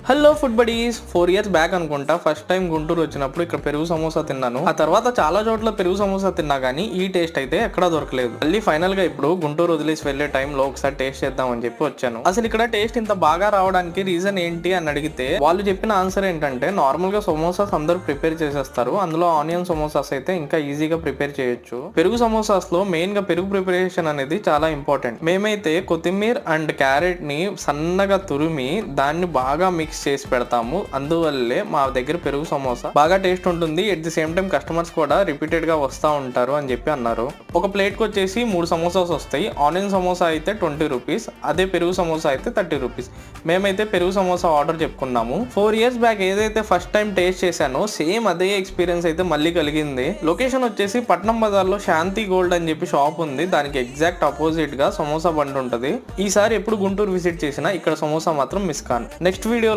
Hello food buddies 4 years back అనుకుంటా first time Guntur వచ్చినప్పుడు ఇక్కడ పెరుగు సమోసా తిన్నాను. ఆ తర్వాత చాలా చోట్ల పెరుగు సమోసా తిన్నా గానీ ఈ టేస్ట్ అయితే ఎక్కడా దొరకలేదు. మళ్ళీ ఫైనల్ గా ఇప్పుడు గుంటూరు వదిలేసి వెళ్లే టైంలో ఒకసారి టేస్ట్ చేద్దాం అని చెప్పి వచ్చాను. అసలు ఇక్కడ టేస్ట్ ఇంత బాగా రావడానికి రీజన్ ఏంటి అని అడిగితే వాళ్ళు చెప్పిన ఆన్సర్ ఏంటంటే నార్మల్ గా సమోసాస్ అందరూ ప్రిపేర్ చేసేస్తారు, అందులో ఆనియన్ సమోసాస్ అయితే ఇంకా ఈజీగా ప్రిపేర్ చేయొచ్చు. పెరుగు సమోసాస్ లో మెయిన్ గా పెరుగు ప్రిపరేషన్ అనేది చాలా ఇంపార్టెంట్. మేమైతే కొత్తిమీర అండ్ క్యారెట్ ని సన్నగా తురిమి దాన్ని బాగా మిక్స్ చేసి పెడతాము, అందువల్లే మా దగ్గర పెరుగు సమోసా బాగా టేస్ట్ ఉంటుంది. At the same time customers కూడా రిపీటెడ్ గా వస్తూ ఉంటారు అని చెప్పి అన్నారు. ఒక ప్లేట్ కి వచ్చేసి 3 సమోసాస్ వస్తాయి. ఆనియన్ సమోసా అయితే 20 రూపీస్, అదే పెరుగు సమోసా అయితే 30 రూపీస్. మేమైతే పెరుగు సమోసా ఆర్డర్ చెప్పుకున్నాము. 4 years బ్యాక్ ఏదైతే ఫస్ట్ టైం టేస్ట్ చేశానో సేమ్ అదే ఎక్స్పీరియన్స్ అయితే మళ్ళీ కలిగింది. లొకేషన్ వచ్చేసి పట్నం బజార్ లో శాంతి గోల్డ్ అని చెప్పి షాప్ ఉంది, దానికి ఎగ్జాక్ట్ అపోజిట్ గా సమోసా బండి ఉంటది. ఈసారి ఎప్పుడు గుంటూరు విజిట్ చేసినా ఇక్కడ సమోసా మాత్రం మిస్ కాను. Next video